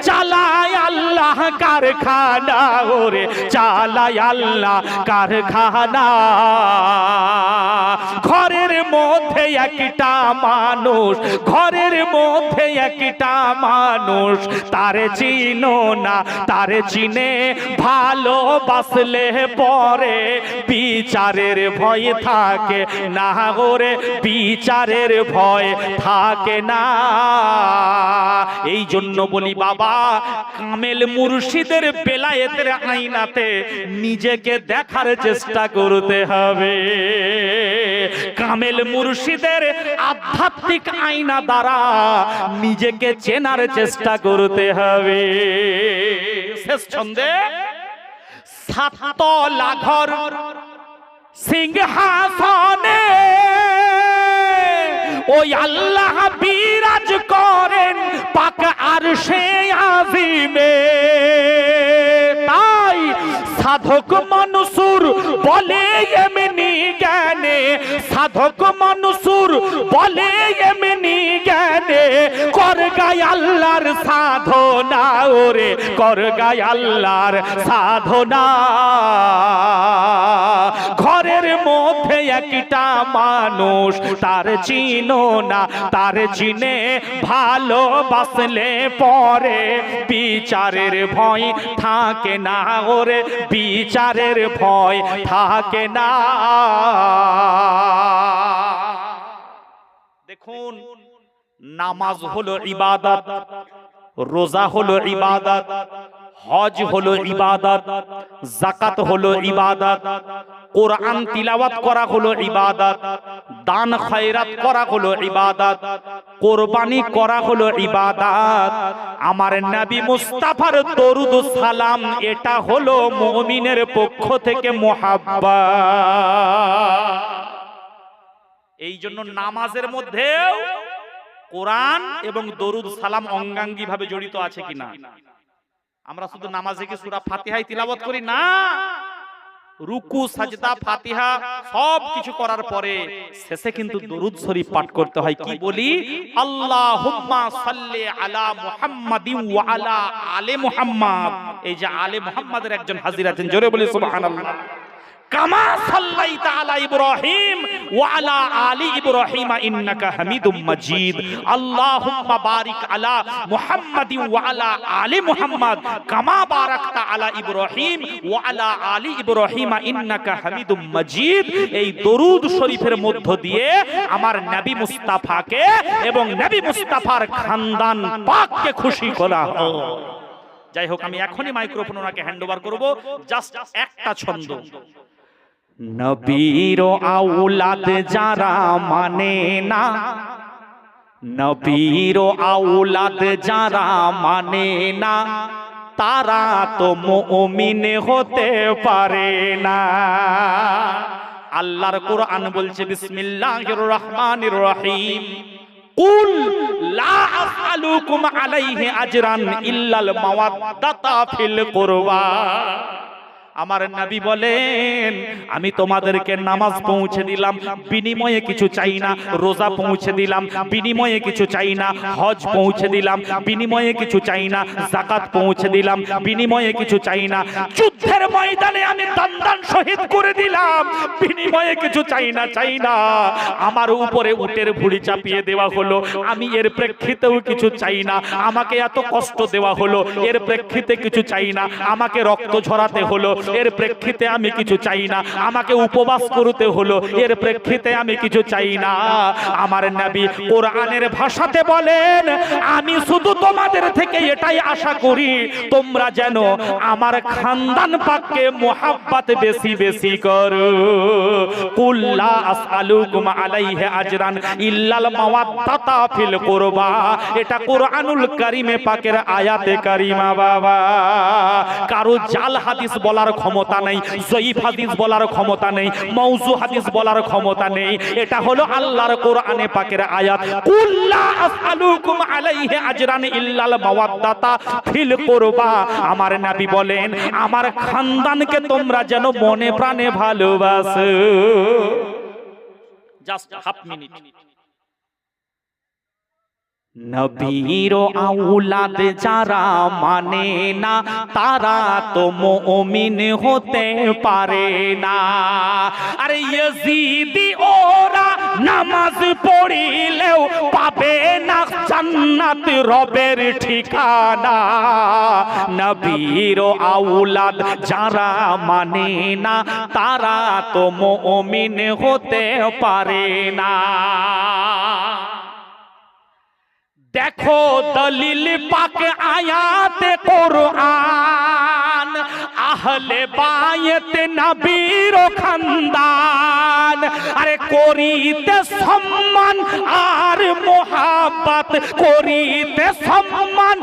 চালায় আল্লাহ কারখানা, ওরে চালায় আল্লাহ কারখানা। ঘরের মধ্যে একটা মানুষ, ঘরের মধ্যে একটা মানুষ, তারে চিনো না, তারে চিনে ভালোবাসলে পরে বিচারের ভয় থাকে না, ওরে বিচারের ভয় থাকে না। এই জন্য বলি বাবা, কামেল মুর্শিদের বেলায়েতের আয়নাতে নিজেকে দেখার চেষ্টা করতে হবে। কামেল মুর্শিদের আধ্যাত্মিক আয়না দ্বারা নিজেকে চেনার চেষ্টা করতে হবে। শেষ ছন্দে, সাততলা ঘর সিংহাসনে ওই আল্লাহ বিরাজ করেন পাক আরশে আজিমে। তাই সাধক মনসুর বলে এমনি জ্ঞানে, সাধক মনসুর বলে এমনি জ্ঞানে, কর গায় আল্লাহর সাধনা, ওরে কর গায় আল্লাহর সাধনা। ঘরের মধ্যে একটা মানুষ, তার চিনো না, তার চিনে ভালোবাসলে পরে বিচারের ভয় থাকে না, ওরে বিচারের ভয় থাকে না। দেখুন, নামাজ হলো ইবাদত, রোজা হলো ইবাদত, হজ হলো ইবাদত, যাকাত হলো ইবাদত, কোরআন তিলাওয়াত করা হলো ইবাদত, দান খয়রাত করা হলো ইবাদত, কোরবানি করা হলো ইবাদত। আমার নবী মুস্তাফার দরুদ সালাম, এটা হলো মুমিনের পক্ষ থেকে মুহাব্বত। এই জন্য নামাজের মধ্যেও কোরআন এবং দরুদ সালাম অঙ্গাঙ্গী ভাবে জড়িত আছে কিনা? আমরা শুধু নামাজে কি সূরা ফাতিহাই তিলাওয়াত করি না, রুকু সাজদা ফাতিহা সব কিছু করার পরে শেষে কিন্তু দরুদ শরীফ পাঠ করতে হয়। কি বলি? আল্লাহুম্মা সাল্লি আলা মুহাম্মাদিন ওয়া আলা আলি মুহাম্মাদ। এই যে আলে মুহাম্মাদের একজন হাজির আছেন, জোরে বলি সুবহানাল্লাহ। কামা সাল্লাইতা আলা ইব্রাহিম ওয়া আলা আলি ইব্রাহিম ইন্নাকা হামিদুম মাজিদ। আল্লাহুম্মা বারিক আলা মুহাম্মাদিন ওয়া আলা আলি মুহাম্মাদ কামা বারাকতা আলা ইব্রাহিম ওয়া আলা আলি ইব্রাহিম ইন্নাকা হামিদুম মাজিদ। এই দরুদ শরীফের মধ্য দিয়ে আমার নবী মুস্তাফাকে এবং নবী মুস্তাফার খানদান পাককে খুশি করা হোক। যাই হোক, আমি এখনই মাইক্রোফোন ওনাকে হ্যান্ড ওভার করব, জাস্ট একটা ছন্দ। নবীর আওলাদ যারা মানে না, নবীর আওলাদ যারা মানে না, তারা তো মুমিন হতে পারে না। আল্লাহর কোরআন বলছে বিসমিল্লাহির রহমানির রহিম, কুল লা আসআলুকুম আলাইহি আজরান ইল্লাল মাওয়াদ্দাতা ফিল কুরবা। আমার নবী বলেন, আমি তোমাদেরকে নামাজ পৌঁছে দিলাম, বিনিময়ে কিছু চাই না। রোজা পৌঁছে দিলাম, বিনিময়ে কিছু চাই না। হজ পৌঁছে দিলাম, বিনিময়ে কিছু চাই না। যাকাত পৌঁছে দিলাম, বিনিময়ে কিছু চাই না। যুদ্ধের ময়দানে আমি দান শহীদ করে দিলাম, বিনিময়ে কিছু চাই না। আমার উপরে উটের ভুঁড়ি চাপিয়ে দেওয়া হলো, আমি এর প্রেক্ষিতেও কিছু চাই না। আমাকে এত কষ্ট দেওয়া হলো, এর প্রেক্ষিতে কিছু চাই না। আমাকে রক্ত ঝরাতে হলো, এর প্রেক্ষিতে আমি কিছু চাই না। আমাকে উপবাস করতে হলো, এর প্রেক্ষিতে আমি কিছু চাই না। আমার নবী কোরআনের ভাষাতে বলেন, আমি শুধু তোমাদের থেকে এটাই আশা করি, তোমরা যেন আমার খানদান পাককে মুহাব্বত বেশি বেশি করো। কুল লা আসআলুকুম আলাইহি আজরান ইল্লাল মাওয়াদ্দাতা ফিল কুরবা। এটা কোরআনুল কারীমে পাকের আয়াতে কারিমা বাবা। কারো জাল হাদিস বলার ক্ষমতা নেই, জয়ীফ হাদিস বলার ক্ষমতা নেই, মওযু হাদিস বলার ক্ষমতা নেই। এটা হলো আল্লাহর কোরআনে পাকের আয়াত। কুল লা আসআলুকুম আলাইহি আজরান ইল্লাল মাওয়াদ্দাতা ফিল কুরবা। আমার নবী বলেন, আমার খানদানকে তোমরা যেন মনে প্রাণে ভালোবাসো। Just half minute. নবীর আওলাদ যারা মানে না, তারা তো মুমিন হতে পারে না। আরে ইয়েজিদি ওরা নামাজ পড়িলেও পাবে না জান্নাত রবের ঠিকানা। নবীর আওলাদ যারা মানে না, তারা তো মুমিন হতে পারে না। দেখো দলিল পাক আয়াতে কোরআন, আহলে বায়ত নবীর খানদান। আরে করিতে সম্মান আর মোহাব্বত, করিতে সম্মান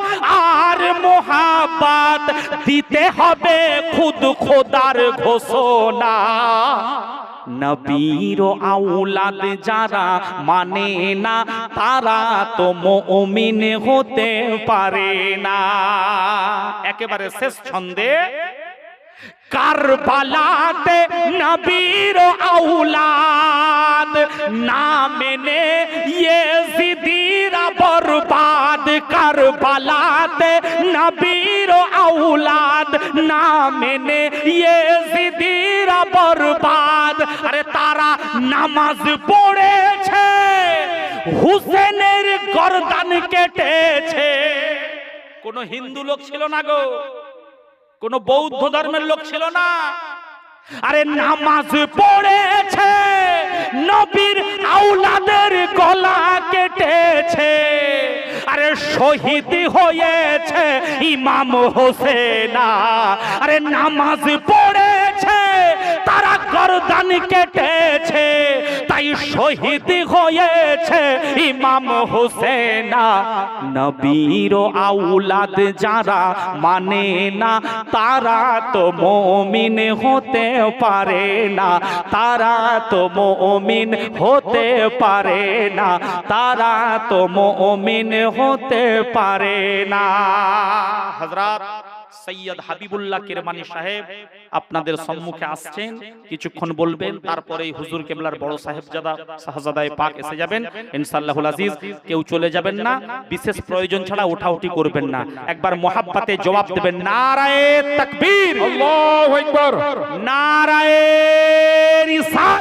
আর মোহাব্বত, দিতে হবে খুদ খোদার ঘোষণা। নবীর আওলাদ যারা মানে না, তারা তো মুমিন হতে পারে না। একেবারে শেষ ছন্দে, কারবালাতে নবীর আওলাদ না মেনে ইয়েজিদিরা বরবাদ। কারবালাতে নবীর আওলাদ না মেনে ইয়েজিদিরা বরবাদ। আরে তারা নামাজ পড়েছে, হুসেনের গর্দান কেটেছে। কোন হিন্দু লোক ছিল না গো, কোন বৌদ্ধ ধর্মের লোক ছিল না। আরে নামাজ পড়েছে, নবীর আওলাদের গলা কেটেছে। আরে শহীদ হয়েছে ইমাম হোসেনা। আরে নামাজ পড়েছে, তারা গর্দান কেটেছে, তাই শহীদ হয়েছে ইমাম হোসেনা। নবীর আওলাদ যারা মানে না, তারা তো মুমিন হতে পারে না। তারা তো মুমিন হতে পারে না। তারা তো মুমিন হতে পারে না। হযরত সৈয়দ হাবিবুল্লাহ কিরমানি সাহেব আপনাদের সম্মুখে আসছেন, কিছুক্ষণ বলবেন, তারপরে হুজুর কেবলার বড় সাহেবজাদা শাহজাদায়ে পাক এসে যাবেন ইনশাআল্লাহুল আজিজ। কেউ চলে যাবেন না, বিশেষ প্রয়োজন ছাড়া উঠাউঠি করবেন না, একবার মুহাব্বতে জবাব দেবেন নারায়ে তাকবীর, আল্লাহু আকবার, নারায়ে